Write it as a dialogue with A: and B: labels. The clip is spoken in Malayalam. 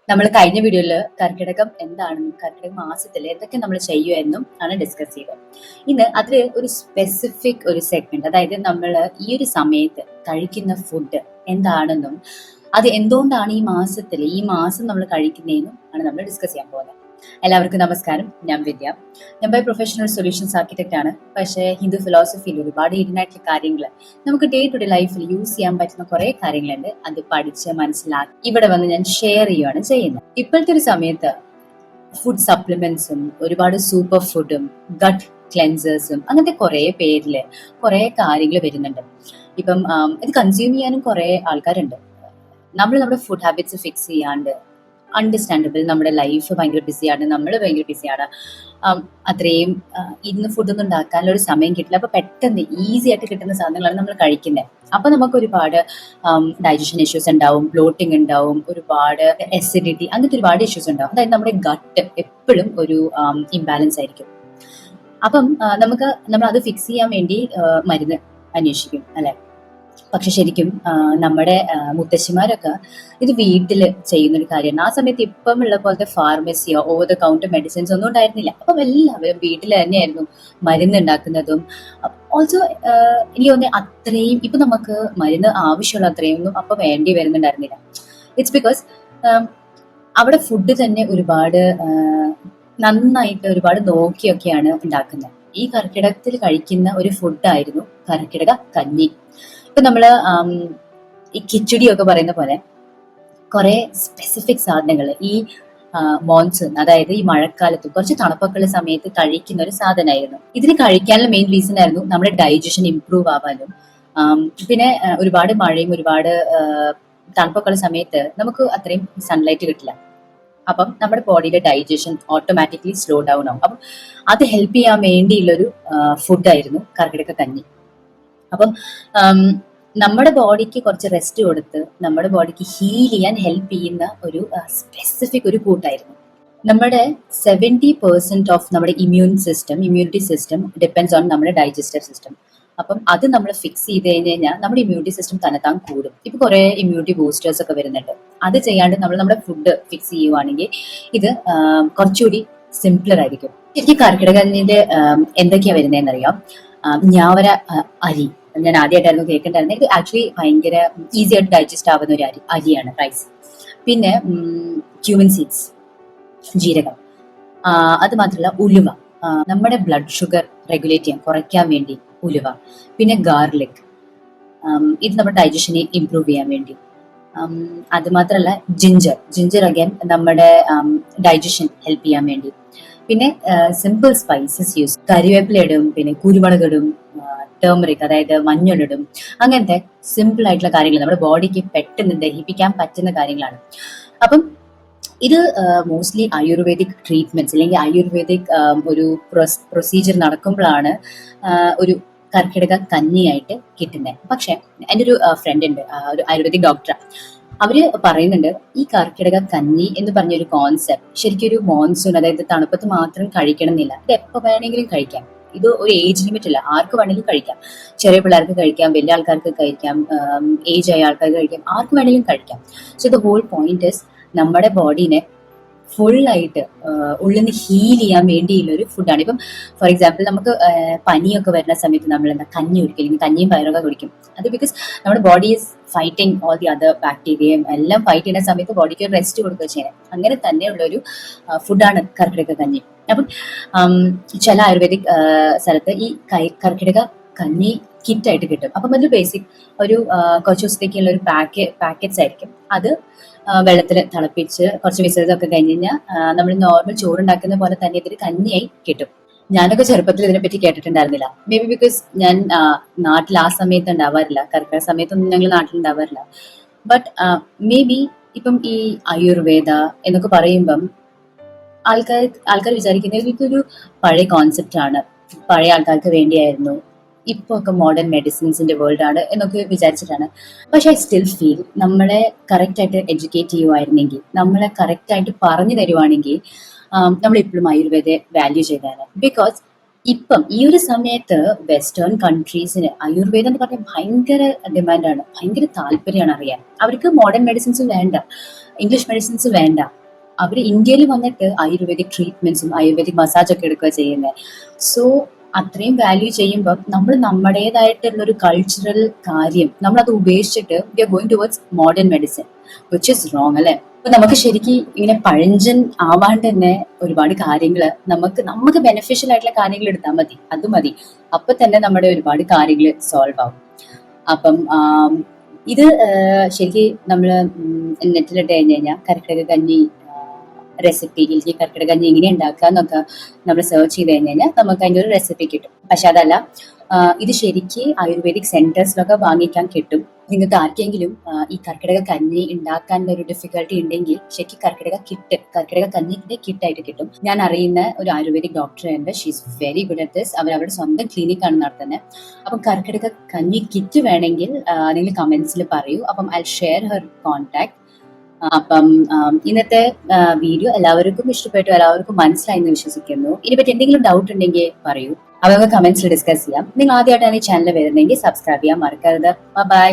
A: നമ്മൾ കഴിഞ്ഞ വീഡിയോയിൽ കർക്കിടകം എന്താണെന്നും കർക്കിടക മാസത്തിൽ എന്തൊക്കെ നമ്മൾ ചെയ്യുമെന്നും ആണ് ഡിസ്കസ് ചെയ്തത്. ഇന്ന് അതിൽ ഒരു സ്പെസിഫിക് ഒരു സെഗ്മെന്റ്, അതായത് നമ്മൾ ഈ ഒരു സമയത്ത് കഴിക്കുന്ന ഫുഡ് എന്താണെന്നും അത് എന്തുകൊണ്ടാണ് ഈ മാസം നമ്മൾ കഴിക്കുന്നതെന്നും ആണ് നമ്മൾ ഡിസ്കസ് ചെയ്യാൻ പോകുന്നത്. എല്ലാവർക്കും നമസ്കാരം. ഞാൻ വിദ്യ. ഞാൻ ബൈ പ്രൊഫഷണൽ സൊല്യൂഷൻസ് ആർക്കിടെക്ട് ആണ്. പക്ഷേ ഹിന്ദു ഫിലോസഫിയിൽ ഒരുപാട് ഇൻഡായിട്ടുള്ള കാര്യങ്ങൾ നമുക്ക് ഡേ ടു ഡേ ലൈഫിൽ യൂസ് ചെയ്യാൻ പറ്റുന്ന കുറെ കാര്യങ്ങളുണ്ട്. അത് പഠിച്ച് മനസ്സിലാക്കി ഇവിടെ വന്ന് ഞാൻ ഷെയർ ചെയ്യുകയാണ് ചെയ്യുന്നത്. ഇപ്പോഴത്തെ ഒരു സമയത്ത് ഫുഡ് സപ്ലിമെന്റ്സും ഒരുപാട് സൂപ്പർ ഫുഡും ഗട്ട് ക്ലെൻസേഴ്സും അങ്ങനത്തെ കുറെ പേരില് കുറെ കാര്യങ്ങൾ വരുന്നുണ്ട്. ഇപ്പം ഇത് കൺസ്യൂം ചെയ്യാനും കുറെ ആൾക്കാരുണ്ട്. നമ്മൾ നമ്മുടെ ഫുഡ് ഹാബിറ്റ്സ് ഫിക്സ് ചെയ്യാണ്ട്, അണ്ടർസ്റ്റാൻഡബിൾ, നമ്മുടെ ലൈഫ് ഭയങ്കര ബിസിയാണ്, നമ്മൾ ഭയങ്കര ബിസിയാണ്, അത്രയും ഇന്ന് ഫുഡൊന്നും ഉണ്ടാക്കാനുള്ള ഒരു സമയം കിട്ടില്ല. അപ്പൊ പെട്ടെന്ന് ഈസി ആയിട്ട് കിട്ടുന്ന സാധനങ്ങളാണ് നമ്മൾ കഴിക്കുന്നത്. അപ്പൊ നമുക്ക് ഒരുപാട് ഡൈജഷൻ ഇഷ്യൂസ് ഉണ്ടാവും, ബ്ലോട്ടിങ് ഉണ്ടാവും, ഒരുപാട് എസിഡിറ്റി, അങ്ങനത്തെ ഒരുപാട് ഇഷ്യൂസ് ഉണ്ടാവും. അതായത് നമ്മുടെ ഗട്ട് എപ്പോഴും ഒരു ഇംബാലൻസ് ആയിരിക്കും. അപ്പം നമ്മൾ അത് ഫിക്സ് ചെയ്യാൻ വേണ്ടി മരുന്ന് അന്വേഷിക്കും, അല്ലെ? പക്ഷെ ശരിക്കും നമ്മുടെ മുത്തശ്ശിമാരൊക്കെ ഇത് വീട്ടിൽ ചെയ്യുന്ന ഒരു കാര്യമാണ്. ആ സമയത്ത് ഇപ്പം ഉള്ള പോലത്തെ ഫാർമസിയോ ഓവർ ദ കൗണ്ടർ മെഡിസിൻസ് ഒന്നും ഉണ്ടായിരുന്നില്ല. അപ്പം എല്ലാവരും വീട്ടിൽ തന്നെയായിരുന്നു മരുന്ന് ഉണ്ടാക്കുന്നതും. ഓൾസോ എനിക്ക് തോന്നുന്നത് അത്രയും ഇപ്പൊ നമുക്ക് മരുന്ന് ആവശ്യമുള്ള അത്രയും ഒന്നും അപ്പൊ വേണ്ടി വരുന്നുണ്ടായിരുന്നില്ല. ഇറ്റ്സ് ബിക്കോസ് അവിടെ ഫുഡ് തന്നെ ഒരുപാട് നന്നായിട്ട് ഒരുപാട് നോക്കിയൊക്കെയാണ് ഉണ്ടാക്കുന്നത്. ഈ കർക്കിടകത്തിൽ കഴിക്കുന്ന ഒരു ഫുഡായിരുന്നു കർക്കിടക കഞ്ഞി. ഇപ്പൊ നമ്മള് ഈ കിച്ചടി ഒക്കെ പറയുന്ന പോലെ കുറെ സ്പെസിഫിക് സാധനങ്ങൾ ഈ മോൺസൂൺ, അതായത് ഈ മഴക്കാലത്ത് കുറച്ച് തണുപ്പൊക്കെയുള്ള സമയത്ത് കഴിക്കുന്ന ഒരു സാധനമായിരുന്നു. ഇതിന് കഴിക്കാനുള്ള മെയിൻ റീസൺ ആയിരുന്നു നമ്മുടെ ഡൈജഷൻ ഇംപ്രൂവ് ആവാനും. പിന്നെ ഒരുപാട് മഴയും ഒരുപാട് തണുപ്പൊക്കെയുള്ള സമയത്ത് നമുക്ക് അത്രയും സൺലൈറ്റ് കിട്ടില്ല. അപ്പം നമ്മുടെ ബോഡിയിലെ ഡൈജഷൻ ഓട്ടോമാറ്റിക്കലി സ്ലോ ഡൗൺ ആവും. അപ്പം അത് ഹെൽപ്പ് ചെയ്യാൻ വേണ്ടിയുള്ളൊരു ഫുഡായിരുന്നു കർക്കിടക കഞ്ഞി. അപ്പം നമ്മുടെ ബോഡിക്ക് കുറച്ച് റെസ്റ്റ് കൊടുത്ത് നമ്മുടെ ബോഡിക്ക് ഹീൽ ചെയ്യാൻ ഹെൽപ്പ് ചെയ്യുന്ന ഒരു സ്പെസിഫിക് ഒരു കൂട്ടായിരുന്നു. നമ്മുടെ 70% ഓഫ് നമ്മുടെ ഇമ്മ്യൂണിറ്റി സിസ്റ്റം ഡിപ്പെൻഡ്സ് ഓൺ നമ്മുടെ ഡൈജസ്റ്റീവ് സിസ്റ്റം. അപ്പം അത് നമ്മൾ ഫിക്സ് ചെയ്ത് കഴിഞ്ഞാൽ നമ്മുടെ ഇമ്മ്യൂണിറ്റി സിസ്റ്റം തന്നെത്താൻ കൂടും. ഇപ്പൊ കുറെ ഇമ്മ്യൂണിറ്റി ബൂസ്റ്റേഴ്സ് ഒക്കെ വരുന്നുണ്ട്. അത് ചെയ്യാണ്ട് നമ്മൾ നമ്മുടെ ഫുഡ് ഫിക്സ് ചെയ്യുവാണെങ്കിൽ ഇത് കുറച്ചുകൂടി സിംപ്ലർ ആയിരിക്കും. എനിക്ക് കർക്കിടകത്തിന്റെ എന്തൊക്കെയാ വരുന്നതെന്നറിയാം. ഞാവര അരി ഞാൻ ആദ്യമായിട്ടായിരുന്നു കേൾക്കണ്ടായിരുന്നത്. ഇത് ആക്ച്വലി ഭയങ്കര ഈസി ആയിട്ട് ഡൈജസ്റ്റ് ആവുന്ന ഒരു അരിയാണ്, റൈസ്. പിന്നെ ക്യൂമിൻ സീഡ്സ്, ജീരകം. അത് മാത്രമല്ല ഉലുവ, നമ്മുടെ ബ്ലഡ് ഷുഗർ റെഗുലേറ്റ് ചെയ്യാൻ കുറയ്ക്കാൻ വേണ്ടി ഉലുവ. പിന്നെ ഗാർലിക്, ഇത് നമ്മുടെ ഡൈജഷനെ ഇംപ്രൂവ് ചെയ്യാൻ വേണ്ടി. അത് മാത്രമല്ല ജിഞ്ചർ അഗൈൻ നമ്മുടെ ഡൈജഷൻ ഹെൽപ്പ് ചെയ്യാൻ വേണ്ടി. പിന്നെ സിമ്പിൾ സ്പൈസസ് യൂസ്, കരിവേപ്പില ഇടും, പിന്നെ കുരുമുളക് ഇടും, ടേമറിക് അതായത് മഞ്ഞളിടും. അങ്ങനത്തെ സിമ്പിൾ ആയിട്ടുള്ള കാര്യങ്ങൾ നമ്മുടെ ബോഡിക്ക് പെട്ടെന്ന് ദഹിപ്പിക്കാൻ പറ്റുന്ന കാര്യങ്ങളാണ്. അപ്പം ഇത് മോസ്റ്റ്ലി ആയുർവേദിക് ട്രീറ്റ്മെന്റ്സ് അല്ലെങ്കിൽ ആയുർവേദിക് ഒരു പ്രൊസീജിയർ നടക്കുമ്പോഴാണ് ഒരു കർക്കിടക കഞ്ഞിയായിട്ട് കിട്ടുന്നത്. പക്ഷെ എൻ്റെ ഒരു ഫ്രണ്ട് ഉണ്ട്, ഒരു ആയുർവേദിക് ഡോക്ടർ. അവര് പറയുന്നുണ്ട് ഈ കർക്കിടക കഞ്ഞി എന്ന് പറഞ്ഞൊരു കോൺസെപ്റ്റ് ശരിക്കും ഒരു മോൺസൂൺ, അതായത് തണുപ്പത്ത് മാത്രം കഴിക്കണം എന്നില്ല. ഇത് എപ്പോൾ വേണമെങ്കിലും കഴിക്കാം. ഇത് ഒരു ഏജ് ലിമിറ്റ് ഇല്ല, ആർക്ക് വേണമെങ്കിലും കഴിക്കാം. ചെറിയ പിള്ളേർക്ക് കഴിക്കാം, വലിയ ആൾക്കാർക്ക് കഴിക്കാം, ഏജ് ആയ ആൾക്കാർക്ക് കഴിക്കാം, ആർക്ക് വേണമെങ്കിലും കഴിക്കാം. So the whole point is നമ്മുടെ ബോഡീനെ ഫുള്ളായിട്ട് ഉള്ളിൽ നിന്ന് ഹീൽ ചെയ്യാൻ വേണ്ടിയുള്ള ഒരു ഫുഡാണ്. ഇപ്പം ഫോർ എക്സാമ്പിൾ നമുക്ക് പനിയൊക്കെ വരുന്ന സമയത്ത് നമ്മൾ എന്താ കഞ്ഞി കുടിക്കും, അല്ലെങ്കിൽ കഞ്ഞിയും പയറൊക്കെ കുടിക്കും. അത് ബിക്കോസ് നമ്മുടെ body is fighting all the other ബാക്ടീരിയയും എല്ലാം ഫൈറ്റ് ചെയ്യുന്ന സമയത്ത് ബോഡിക്ക് റെസ്റ്റ് കൊടുക്കുക ചെയ്യണം. അങ്ങനെ തന്നെയുള്ള ഒരു ഫുഡാണ് കർക്കിടക കഞ്ഞി. അപ്പം ചില ആയുർവേദിക് സ്ഥലത്ത് ഈ കർക്കിടക കഞ്ഞി കിറ്റായിട്ട് കിട്ടും. അപ്പം അത് ബേസിക് ഒരു കുറച്ച് ദിവസത്തേക്കുള്ള ഒരു പാക്കറ്റ്സ് ആയിരിക്കും. അത് വെള്ളത്തിൽ തിളപ്പിച്ച് കുറച്ച് വിസർജനമൊക്കെ കഴിഞ്ഞ് കഴിഞ്ഞാൽ നമ്മൾ നോർമൽ ചോറുണ്ടാക്കുന്ന പോലെ തന്നെ ഇതൊരു കഞ്ഞിയായി കിട്ടും. ഞാനൊക്കെ ചെറുപ്പത്തിൽ ഇതിനെപ്പറ്റി കേട്ടിട്ടുണ്ടായിരുന്നില്ല. മേ ബി ബിക്കോസ് ഞാൻ നാട്ടിൽ ആ സമയത്ത് ഉണ്ടാവാറില്ല, കർക്കിടക സമയത്തൊന്നും ഞങ്ങൾ നാട്ടിൽ ഉണ്ടാവാറില്ല. ബട്ട് മേ ബി ഇപ്പം ഈ ആയുർവേദ എന്നൊക്കെ പറയുമ്പം ആൾക്കാർ വിചാരിക്കുന്നത് ഇതൊരു പഴയ കോൺസെപ്റ്റ് ആണ്, പഴയ ആൾക്കാർക്ക് വേണ്ടിയായിരുന്നു, ഇപ്പൊ ഒക്കെ മോഡേൺ മെഡിസിൻസിന്റെ വേൾഡ് ആണ് എന്നൊക്കെ വിചാരിച്ചിട്ടാണ്. പക്ഷെ ഐ സ്റ്റിൽ ഫീൽ നമ്മളെ കറക്റ്റ് ആയിട്ട് എഡ്യൂക്കേറ്റ് ചെയ്യുമായിരുന്നെങ്കിൽ, നമ്മളെ കറക്റ്റ് ആയിട്ട് പറഞ്ഞു തരുവാണെങ്കിൽ നമ്മൾ ഇപ്പോഴും ആയുർവേദയെ വാല്യൂ ചെയ്താണ്. ബിക്കോസ് ഇപ്പം ഈ ഒരു സമയത്ത് വെസ്റ്റേൺ കൺട്രീസിന് ആയുർവേദം എന്ന് പറഞ്ഞാൽ ഭയങ്കര ഡിമാൻഡാണ്, ഭയങ്കര താല്പര്യമാണ് അറിയാൻ. അവർക്ക് മോഡേൺ മെഡിസിൻസ് വേണ്ട. ഇംഗ്ലീഷ് മെഡിസിൻസ് വേണ്ട. അവർ ഇന്ത്യയിൽ വന്നിട്ട് ആയുർവേദിക് ട്രീറ്റ്മെന്റ്സും ആയുർവേദിക് മസാജൊക്കെ എടുക്കുക ചെയ്യുന്നത്. സോ അത്രയും വാല്യൂ ചെയ്യുമ്പോൾ നമ്മൾ നമ്മുടേതായിട്ടുള്ള ഒരു കൾച്ചറൽ കാര്യം നമ്മളത് ഉപേക്ഷിച്ചിട്ട് we are going towards modern medicine, which is wrong അല്ലെ. അപ്പൊ നമുക്ക് ശരിക്കും ഇങ്ങനെ പഴഞ്ചൻ ആവാണ്ട് തന്നെ ഒരുപാട് കാര്യങ്ങൾ നമുക്ക് ബെനിഫിഷ്യൽ ആയിട്ടുള്ള കാര്യങ്ങൾ എടുത്താൽ മതി, അത് മതി. അപ്പൊ തന്നെ നമ്മുടെ ഒരുപാട് കാര്യങ്ങൾ സോൾവ് ആവും. അപ്പം ഇത് ശരിക്കും നമ്മൾ നെറ്റിലിട്ട് കഴിഞ്ഞ് കഴിഞ്ഞാൽ കർക്കിടക കഞ്ഞി റെസിപ്പി, ഈ കർക്കിടക കഞ്ഞി എങ്ങനെ ഉണ്ടാക്കുക എന്നൊക്കെ നമ്മൾ സെർച്ച് ചെയ്ത് കഴിഞ്ഞ് കഴിഞ്ഞാൽ നമുക്ക് അതിൻ്റെ ഒരു റെസിപ്പി കിട്ടും. പക്ഷെ അതല്ല, ഇത് ശരിക്ക് ആയുർവേദിക് സെന്റേഴ്സിലൊക്കെ വാങ്ങിക്കാൻ കിട്ടും. നിങ്ങൾക്ക് ആർക്കെങ്കിലും ഈ കർക്കിടക കഞ്ഞി ഉണ്ടാക്കാനുള്ള ഒരു ഡിഫിക്കൽട്ടി ഉണ്ടെങ്കിൽ ശരിക്കും കർക്കിടക കഞ്ഞിന്റെ കിറ്റായിട്ട് കിട്ടും. ഞാൻ അറിയുന്ന ഒരു ആയുർവേദിക് ഡോക്ടർ ഉണ്ട്, she's very good at this. അവരുടെ സ്വന്തം ക്ലിനിക്കാണ് നടത്തുന്നത്. അപ്പം കർക്കിടക കഞ്ഞി കിറ്റ് വേണമെങ്കിൽ നിങ്ങൾ കമന്റ്സിൽ പറയൂ. അപ്പം ഐ ഷെയർ ഹെർ കോൺടാക്ട്. അപ്പം ഇന്നത്തെ വീഡിയോ എല്ലാവർക്കും ഇഷ്ടപ്പെട്ടു, എല്ലാവർക്കും മനസ്സിലായി എന്ന് വിശ്വസിക്കുന്നു. ഇതിനെപ്പറ്റി എന്തെങ്കിലും ഡൗട്ട് ഉണ്ടെങ്കിൽ പറയൂ, അതൊക്കെ കമന്റ്സിൽ ഡിസ്കസ് ചെയ്യാം. നിങ്ങൾ ആദ്യമായിട്ടാണ് ഈ ചാനൽ വരുന്നതെങ്കിൽ സബ്സ്ക്രൈബ് ചെയ്യാൻ മറക്കരുത്. ബൈ.